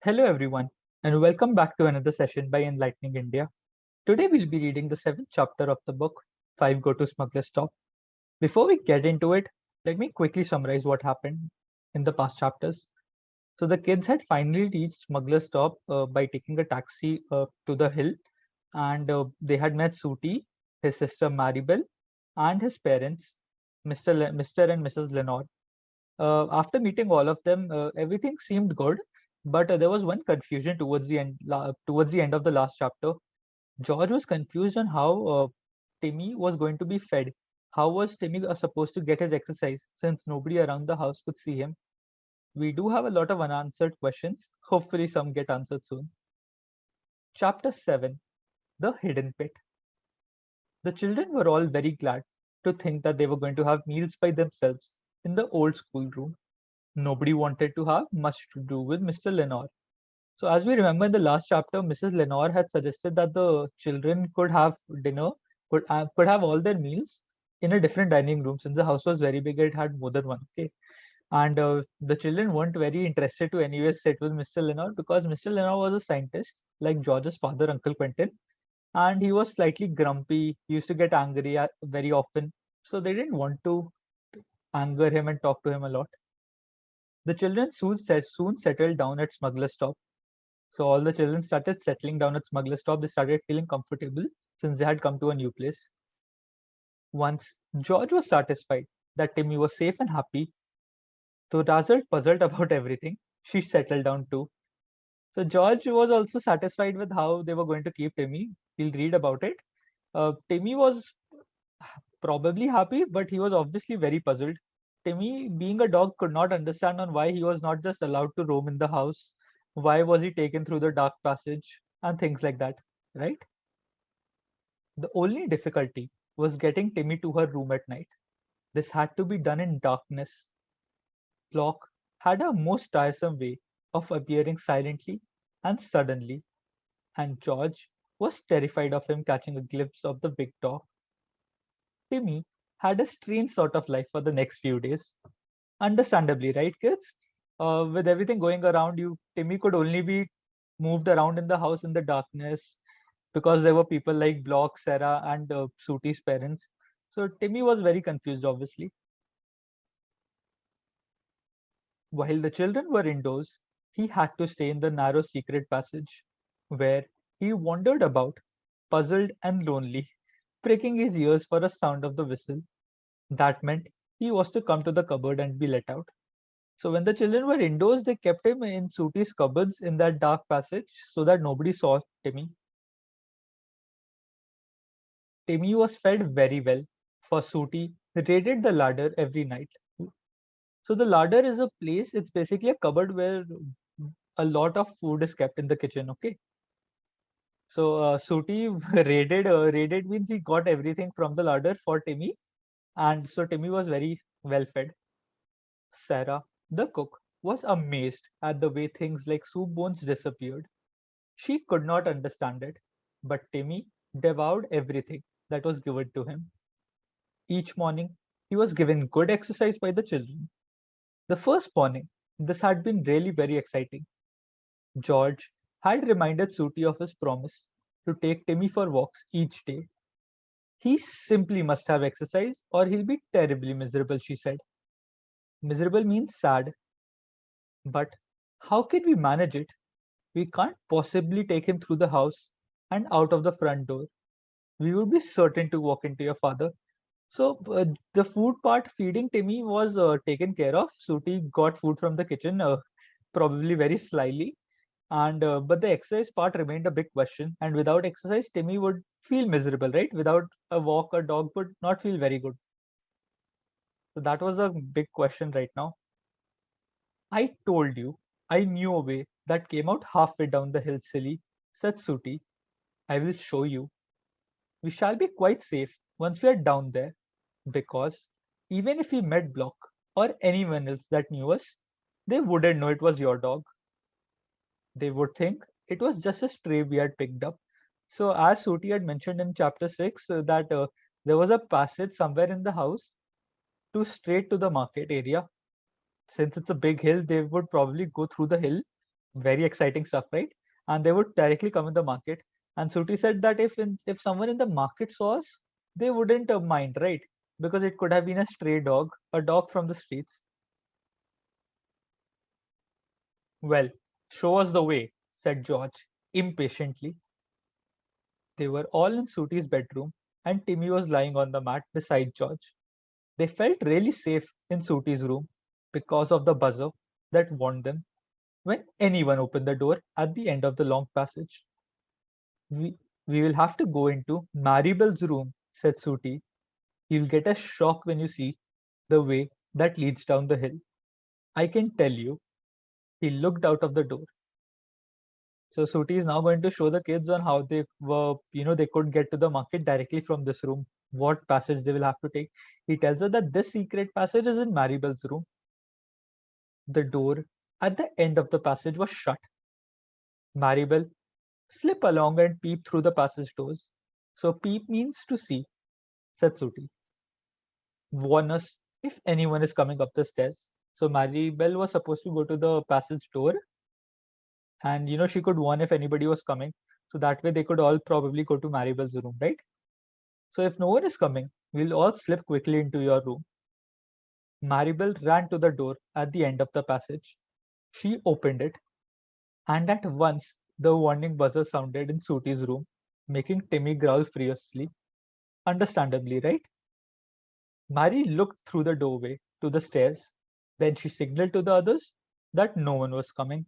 Hello, everyone, and welcome back to another session by Enlightening India. Today, we'll be reading the seventh chapter of the book, Five Go to Smuggler's Stop. Before we get into it, let me quickly summarize what happened in the past chapters. So, the kids had finally reached Smuggler's Stop by taking a taxi to the hill, and they had met Sooty, his sister Maribel, and his parents, Mr. and Mrs. Lenore. After meeting all of them, everything seemed good, but there was one confusion towards the end of the last chapter. George was confused on how Timmy was going to be fed. How was Timmy supposed to get his exercise since nobody around the house could see him? We do have a lot of unanswered questions. Hopefully, some get answered soon. Chapter 7: The Hidden Pit. The children were all very glad to think that they were going to have meals by themselves in the old schoolroom. Nobody wanted to have much to do with Mr. Lenore. So, as we remember in the last chapter, Mrs. Lenore had suggested that the children could have dinner, could have all their meals in a different dining room since the house was very big. It had more than one. Okay, and the children weren't very interested to anyways sit with Mr. Lenore because Mr. Lenore was a scientist, like George's father, Uncle Quentin, and he was slightly grumpy. He used to get angry very often, so they didn't want to anger him and talk to him a lot. The children soon settled down at Smuggler's Stop. So all the children started settling down at Smuggler's Stop. They started feeling comfortable since they had come to a new place. Once George was satisfied that Timmy was safe and happy, though Razzle puzzled about everything, she settled down too. So George was also satisfied with how they were going to keep Timmy. We'll read about it. Timmy was probably happy, but he was obviously very puzzled. Timmy, being a dog, could not understand on why he was not just allowed to roam in the house. Why was he taken through the dark passage and things like that, right? The only difficulty was getting Timmy to her room at night. This had to be done in darkness. Flock had a most tiresome way of appearing silently and suddenly, and George was terrified of him catching a glimpse of the big dog. Timmy had a strange sort of life for the next few days. Understandably, right, kids? With everything going around you, Timmy could only be moved around in the house in the darkness because there were people like Block, Sarah, and Sooty's parents. So Timmy was very confused, obviously. While the children were indoors, he had to stay in the narrow secret passage, where he wandered about, puzzled and lonely, pricking his ears for a sound of the whistle. That meant he was to come to the cupboard and be let out. So when the children were indoors, they kept him in Sooty's cupboards in that dark passage so that nobody saw Timmy. Timmy was fed very well, for Sooty raided the larder every night. So the larder is a place, it's basically a cupboard where a lot of food is kept in the kitchen, okay? So Sooty raided means he got everything from the larder for Timmy, and so Timmy was very well fed. Sarah, the cook, was amazed at the way things like soup bones disappeared. She could not understand it, but Timmy devoured everything that was given to him. Each morning, he was given good exercise by the children. The first morning, this had been really very exciting. George had reminded Sooty of his promise to take Timmy for walks each day. He simply must have exercise or he'll be terribly miserable, she said. Miserable means sad, but how can we manage it? We can't possibly take him through the house and out of the front door. We would be certain to walk into your father. So the food part, feeding Timmy, was taken care of. Sooty got food from the kitchen, probably very slyly, and but the exercise part remained a big question. And without exercise, Timmy would feel miserable, right? Without a walk, a dog would not feel very good. So that was a big question right now. I told you, I knew a way that came out halfway down the hill, silly, said Sooty. I will show you. We shall be quite safe once we are down there, because even if we met Block or anyone else that knew us, they wouldn't know it was your dog. They would think it was just a stray we had picked up. So, as Sooty had mentioned in chapter 6, that there was a passage somewhere in the house to straight to the market area. Since it's a big hill, they would probably go through the hill Very exciting stuff, right? And they would directly come in the market. And Suti said that if someone in the market saw us, they wouldn't mind, right? Because it could have been a stray dog, a dog from the streets. Well, show us the way, said George impatiently. They were all in Suti's bedroom, and Timmy was lying on the mat beside George. They felt really safe in Suti's room because of the buzzer that warned them when anyone opened the door at the end of the long passage. We, we will have to go into Maribel's room, said Suti. You'll get a shock when you see the way that leads down the hill. I can tell you. He looked out of the door. So Suti is now going to show the kids on how they were, they could get to the market directly from this room, what passage they will have to take. He tells her that this secret passage is in Maribel's room. The door at the end of the passage was shut. Maribel, slip along and peep through the passage doors. So peep means to see, said Suti. Warn us if anyone is coming up the stairs. So Maribel was supposed to go to the passage door, and she could warn if anybody was coming. So that way they could all probably go to Maribel's room, right? So if no one is coming, we'll all slip quickly into your room. Maribel ran to the door at the end of the passage. She opened it, and at once the warning buzzer sounded in Suti's room, making Timmy growl furiously. Understandably, right? Mary looked through the doorway to the stairs. Then she signaled to the others that no one was coming.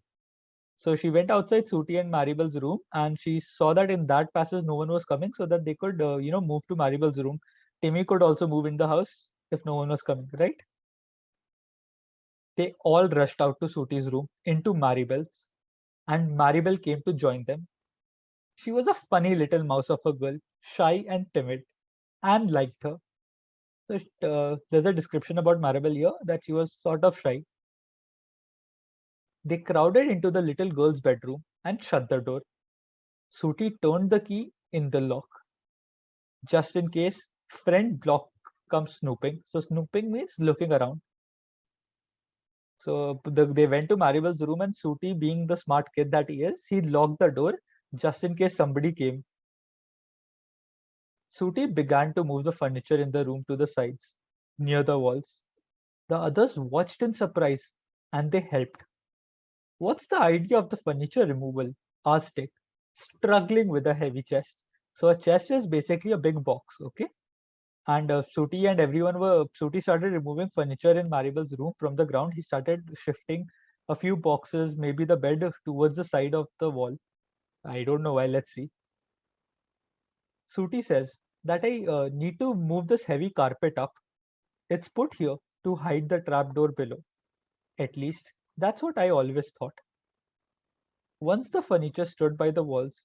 So she went outside Suti and Maribel's room, and she saw that in that passage no one was coming, so that they could, move to Maribel's room. Timmy could also move in the house if no one was coming, right? They all rushed out to Suti's room into Maribel's, and Maribel came to join them. She was a funny little mouse of a girl, shy and timid, and liked her. So there's a description about Maribel here that she was sort of shy. They crowded into the little girl's bedroom and shut the door. Suti turned the key in the lock, just in case friend block comes snooping. So snooping means looking around. So they went to Maribel's room, and Suti, being the smart kid that he is, he locked the door just in case somebody came. Suti began to move the furniture in the room to the sides, near the walls. The others watched in surprise, and they helped. What's the idea of the furniture removal? Asked Dick, struggling with a heavy chest. So a chest is basically a big box, okay? And Suti and everyone were. Suti started removing furniture in Maribel's room from the ground. He started shifting a few boxes, maybe the bed towards the side of the wall. I don't know why. Let's see. Suti says that I need to move this heavy carpet up. It's put here to hide the trapdoor below. At least that's what I always thought. Once the furniture stood by the walls,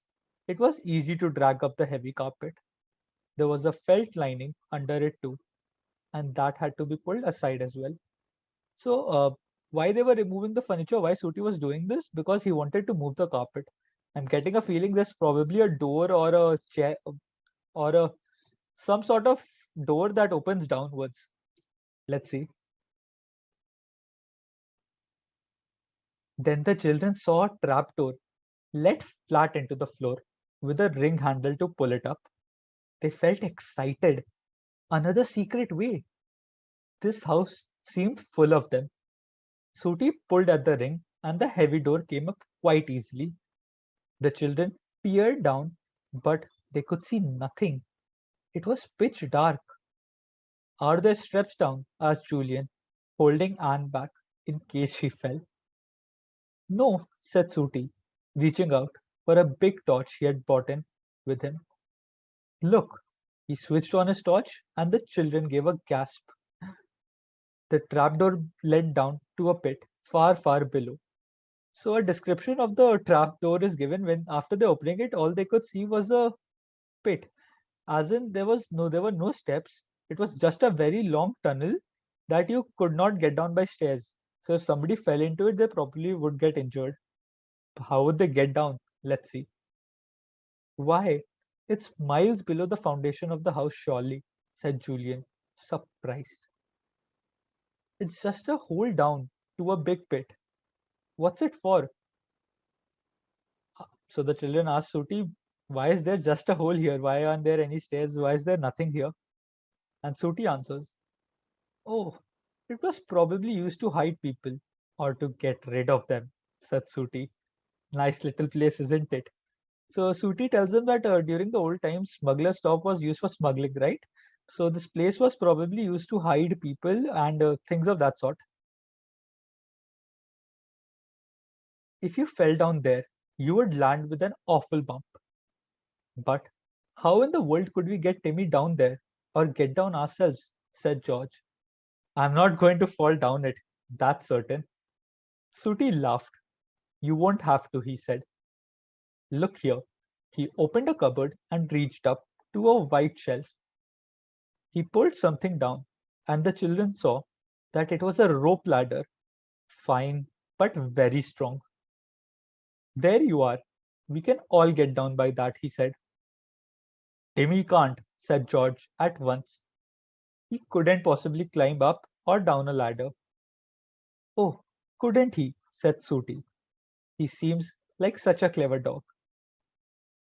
it was easy to drag up the heavy carpet. There was a felt lining under it too, and that had to be pulled aside as well. So, why they were removing the furniture, why Suti was doing this? Because he wanted to move the carpet. I'm getting a feeling there's probably a door or a chair or a some sort of door that opens downwards. Let's see. Then the children saw a trapdoor let flat into the floor with a ring handle to pull it up. They felt excited. Another secret way. This house seemed full of them. Suti pulled at the ring, and the heavy door came up quite easily. The children peered down, but they could see nothing. It was pitch dark. Are there steps down? Asked Julian, holding Anne back in case she fell. No, said Suti, reaching out for a big torch he had brought in with him. Look, he switched on his torch, and the children gave a gasp. The trapdoor led down to a pit far, far below. So a description of the trapdoor is given when after they opening it, all they could see was a pit. As in there were no steps. It was just a very long tunnel that you could not get down by stairs. So if somebody fell into it, they probably would get injured. How would they get down? Let's see. Why? It's miles below the foundation of the house, surely, said Julian, surprised. It's just a hole down to a big pit. What's it for? So the children asked Suti, why is there just a hole here? Why aren't there any stairs? Why is there nothing here? And Suti answers, oh, it was probably used to hide people or to get rid of them, said Suti. Nice little place, isn't it? So Suti tells them that during the old times, smuggler stop was used for smuggling, right? So this place was probably used to hide people and things of that sort. If you fell down there, you would land with an awful bump. But how in the world could we get Timmy down there or get down ourselves? Said George. I'm not going to fall down it, that's certain. Sooty laughed. You won't have to, he said. Look here. He opened a cupboard and reached up to a white shelf. He pulled something down, and the children saw that it was a rope ladder, fine but very strong. There you are. We can all get down by that, he said. Timmy can't, said George at once. He couldn't possibly climb up or down a ladder. Oh, couldn't he? Said Sooty. He seems like such a clever dog.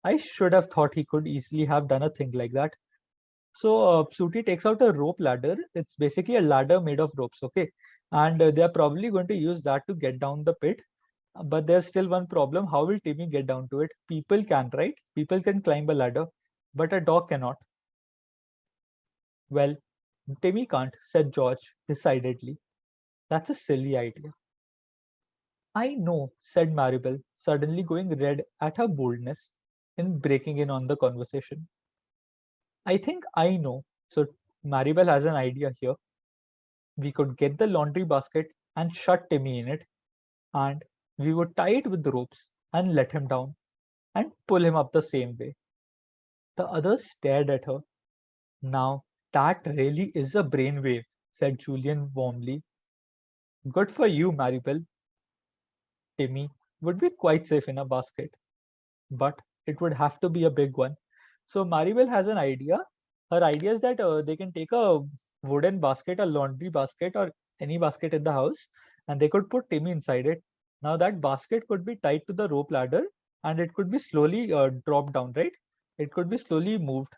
I should have thought he could easily have done a thing like that. So Sooty takes out a rope ladder. It's basically a ladder made of ropes, okay? And they're probably going to use that to get down the pit. But there's still one problem. How will Timmy get down to it? People can, right? People can climb a ladder, but a dog cannot. Well, Timmy can't, said George decidedly. That's a silly idea. I know, said Maribel, suddenly going red at her boldness in breaking in on the conversation. I think I know. So Maribel has an idea here. We could get the laundry basket and shut Timmy in it, and we would tie it with the ropes and let him down and pull him up the same way. The others stared at her. Now, that really is a brainwave, said Julian warmly. Good for you, Maribel. Timmy would be quite safe in a basket, but it would have to be a big one. So Maribel has an idea. Her idea is that they can take a wooden basket, a laundry basket, or any basket in the house, and they could put Timmy inside it. Now that basket could be tied to the rope ladder, and it could be slowly dropped down, right? It could be slowly moved.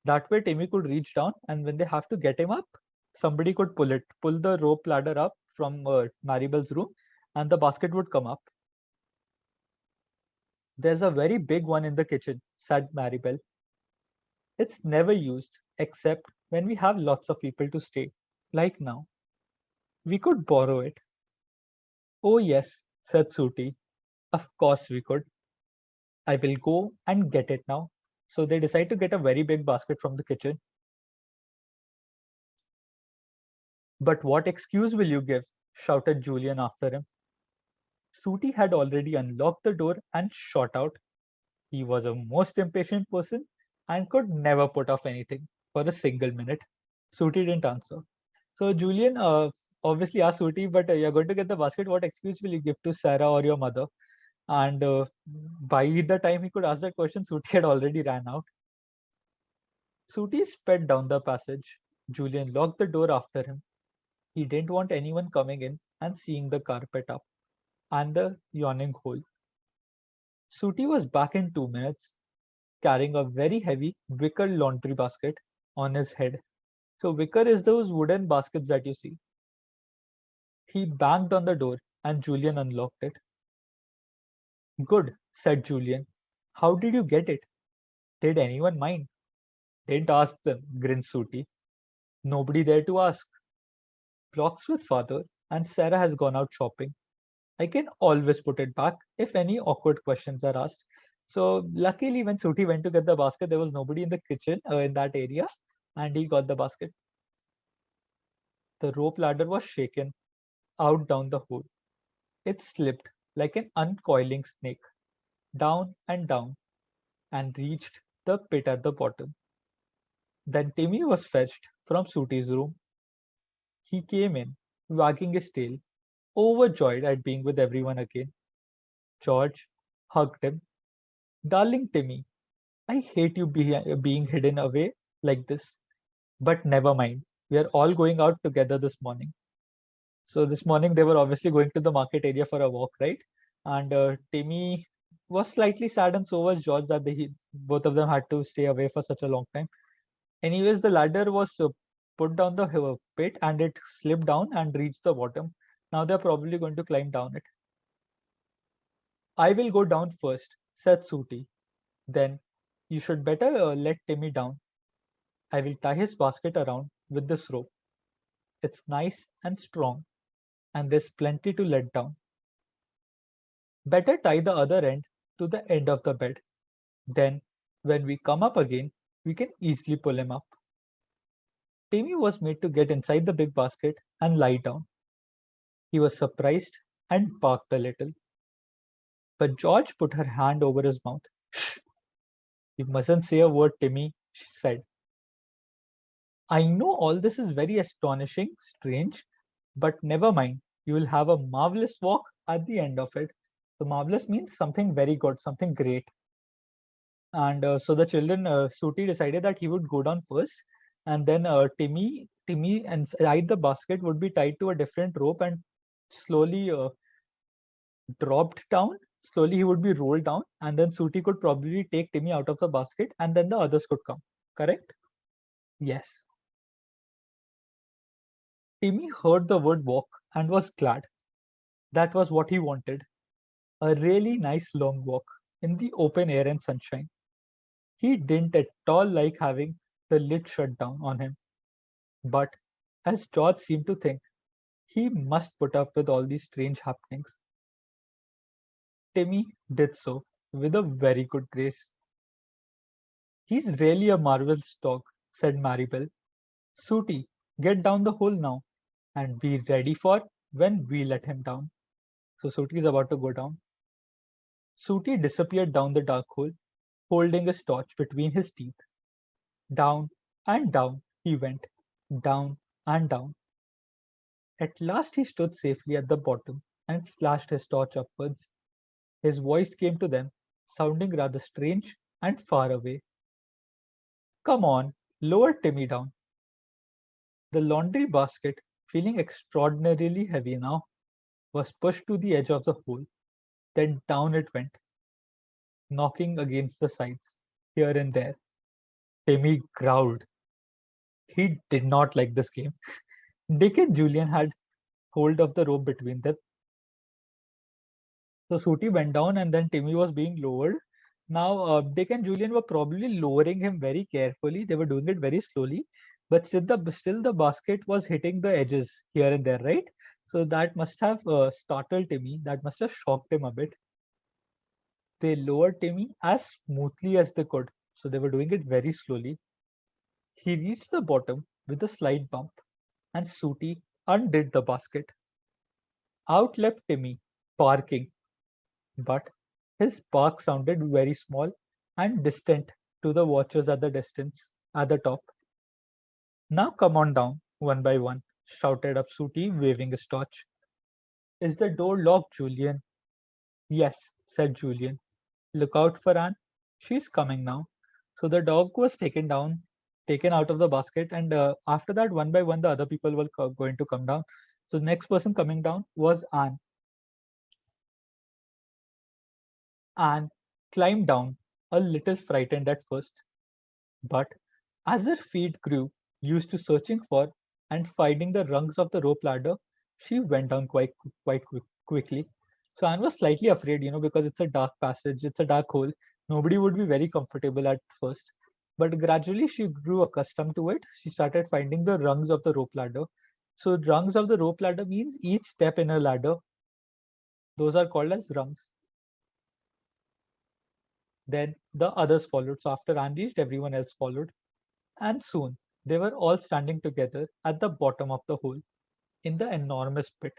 That way, Timmy could reach down, and when they have to get him up, somebody could pull the rope ladder up from Maribel's room, and the basket would come up. There's a very big one in the kitchen, said Maribel. It's never used except when we have lots of people to stay, like now. We could borrow it. Oh, yes, said Sooty. Of course we could. I will go and get it now. So they decide to get a very big basket from the kitchen. But what excuse will you give? Shouted Julian after him. Sooty had already unlocked the door and shot out. He was a most impatient person and could never put off anything for a single minute. Sooty didn't answer. So Julian obviously asked Sooty, but you're going to get the basket. What excuse will you give to Sarah or your mother? And by the time he could ask that question, Sooty had already ran out. Sooty sped down the passage. Julian locked the door after him. He didn't want anyone coming in and seeing the carpet up and the yawning hole. Sooty was back in 2 minutes, carrying a very heavy wicker laundry basket on his head. So wicker is those wooden baskets that you see. He banged on the door and Julian unlocked it. Good, said Julian. How did you get it? Did anyone mind? Didn't ask them, grinned Sooty. Nobody there to ask. Clock's with father and Sarah has gone out shopping. I can always put it back if any awkward questions are asked. So luckily when Sooty went to get the basket, there was nobody in the kitchen in that area and he got the basket. The rope ladder was shaken out down the hole. It slipped like an uncoiling snake, down and reached the pit at the bottom. Then Timmy was fetched from Sooty's room. He came in, wagging his tail, overjoyed at being with everyone again. George hugged him. Darling Timmy, I hate you being hidden away like this. But never mind, we are all going out together this morning. So this morning they were obviously going to the market area for a walk, right? And Timmy was slightly sad, and so was George that both of them had to stay away for such a long time. Anyways, the ladder was put down the pit and it slipped down and reached the bottom. Now they're probably going to climb down it. I will go down first, said Sooty. Then you should better let Timmy down. I will tie his basket around with this rope. It's nice and strong, and there's plenty to let down. Better tie the other end to the end of the bed. Then, when we come up again, we can easily pull him up. Timmy was made to get inside the big basket and lie down. He was surprised and barked a little. But George put her hand over his mouth. Shh! You mustn't say a word, Timmy, she said. I know all this is very astonishing, strange, but never mind. You will have a marvelous walk at the end of it. So marvelous means something very good, something great. And so the children, Sooty decided that he would go down first, and then Timmy inside the basket would be tied to a different rope and slowly dropped down. Slowly he would be rolled down, and then Sooty could probably take Timmy out of the basket, and then the others could come. Correct? Yes. Timmy heard the word walk and was glad. That was what he wanted. A really nice long walk in the open air and sunshine. He didn't at all like having the lid shut down on him. But, as George seemed to think, he must put up with all these strange happenings. Timmy did so with a very good grace. He's really a marvelous dog, said Maribel. Sooty, get down the hole now and be ready for when we let him down. So Sooty is about to go down. Sooty disappeared down the dark hole, holding his torch between his teeth. Down and down he went, down and down. At last he stood safely at the bottom and flashed his torch upwards. His voice came to them, sounding rather strange and far away. Come on, lower Timmy down. The laundry basket, feeling extraordinarily heavy now, was pushed to the edge of the hole. Then down it went, knocking against the sides, here and there. Timmy growled. He did not like this game. Dick and Julian had hold of the rope between them. So Sooty went down and then Timmy was being lowered. Now, Dick and Julian were probably lowering him very carefully. They were doing it very slowly, but still the basket was hitting the edges here and there, right? So that must have startled Timmy. That must have shocked him a bit. They lowered Timmy as smoothly as they could. So they were doing it very slowly. He reached the bottom with a slight bump, and Sooty undid the basket. Out leapt Timmy, barking, but his bark sounded very small and distant to the watchers at the distance at the top. Now come on down, one by one, shouted up Sooty, waving his torch. Is the door locked, Julian? Yes, said Julian. Look out for Anne. She's coming now. So the dog was taken out of the basket, and after that, one by one, the other people were going to come down. So the next person coming down was Anne. Anne climbed down, a little frightened at first, but as her feet grew used to searching for and finding the rungs of the rope ladder, she went down quickly. So Anne was slightly afraid, because it's a dark passage, it's a dark hole. Nobody would be very comfortable at first. But gradually she grew accustomed to it. She started finding the rungs of the rope ladder. So rungs of the rope ladder means each step in a ladder. Those are called as rungs. Then the others followed. So after Anne reached, everyone else followed. And soon they were all standing together at the bottom of the hole, in the enormous pit.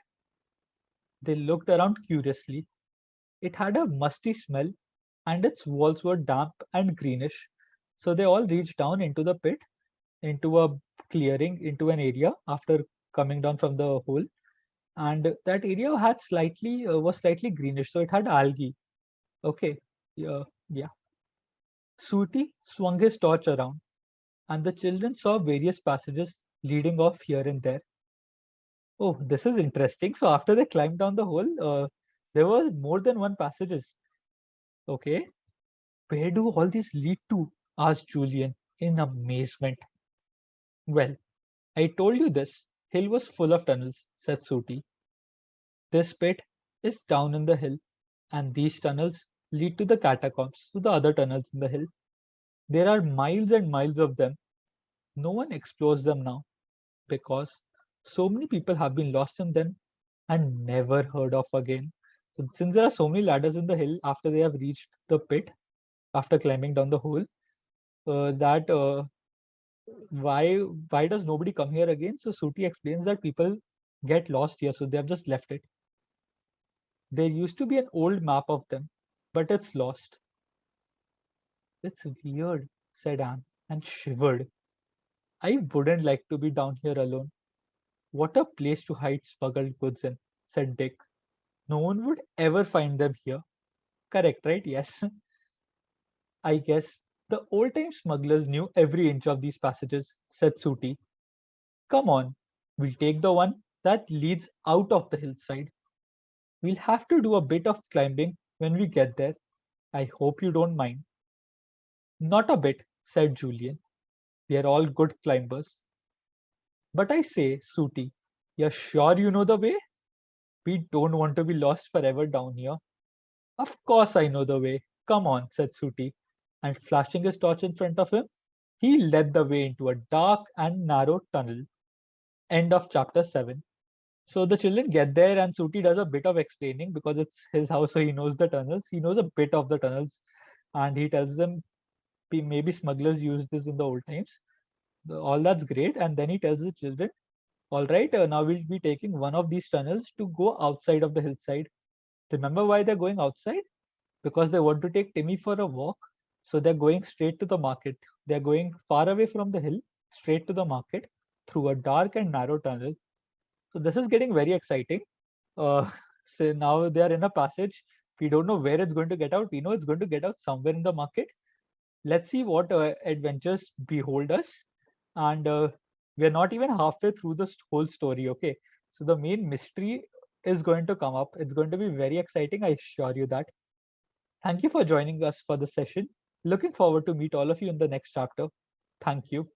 They looked around curiously. It had a musty smell, and its walls were damp and greenish. So they all reached down into the pit, into a clearing, into an area after coming down from the hole. And that area had was slightly greenish, so it had algae. Okay, yeah. Sooty swung his torch around, and the children saw various passages leading off here and there. Oh, this is interesting. So after they climbed down the hole, there were more than one passages. Okay, where do all these lead to? Asked Julian in amazement. Well, I told you this hill was full of tunnels, said Sooty. This pit is down in the hill, and these tunnels lead to the catacombs, to the other tunnels in the hill. There are miles and miles of them. No one explores them now because so many people have been lost in them and never heard of again. So, since there are so many ladders in the hill after they have reached the pit, after climbing down the hole, that why does nobody come here again? So Sooty explains that people get lost here, so they have just left it. There used to be an old map of them, but it's lost. It's weird, said Anne, and shivered. I wouldn't like to be down here alone. What a place to hide smuggled goods in, said Dick. No one would ever find them here. Correct, right? Yes. I guess the old time smugglers knew every inch of these passages, said Sooty. Come on, we'll take the one that leads out of the hillside. We'll have to do a bit of climbing when we get there. I hope you don't mind. Not a bit, said Julian. We are all good climbers. But I say, Sooty, you're sure you know the way? We don't want to be lost forever down here. Of course I know the way. Come on, said Sooty, and flashing his torch in front of him, he led the way into a dark and narrow tunnel. End of chapter 7. So the children get there, and Sooty does a bit of explaining because it's his house, so he knows the tunnels. He knows a bit of the tunnels, and he tells them maybe smugglers used this in the old times. All that's great. And then he tells the children, all right, now we'll be taking one of these tunnels to go outside of the hillside. Remember why they're going outside? Because they want to take Timmy for a walk. So they're going straight to the market. They're going far away from the hill, straight to the market through a dark and narrow tunnel. So this is getting very exciting. Uh, so now they are in a passage. We don't know where it's going to get out. We know it's going to get out somewhere in the market. Let's see what adventures behold us. And we're not even halfway through this whole story. Okay. So the main mystery is going to come up. It's going to be very exciting. I assure you that. Thank you for joining us for this session. Looking forward to meet all of you in the next chapter. Thank you.